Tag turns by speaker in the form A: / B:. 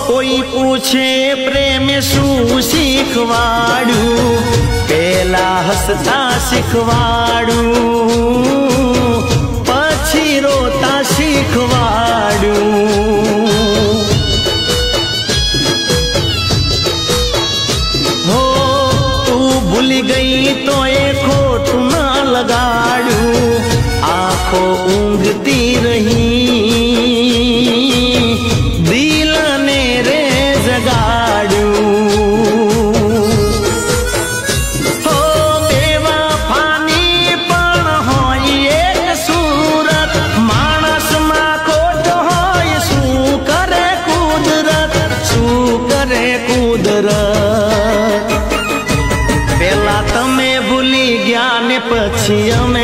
A: कोई पूछे प्रेम शू शीखवाड़ू, पेला हसता शीखवाड़ू, पछी रोता शीखवाड़ू। हो तू भूल गई तो ये खोट ना लगाड़ू, आंखों ऊंघती रही दिल ने रे जगाड़ू। हो बेवफानी पण होय एक सूरत, मानस मा खोट होय शू करे कुदरत, शू करे कुदरत। पेला तमे भूली गया ने पछी अमे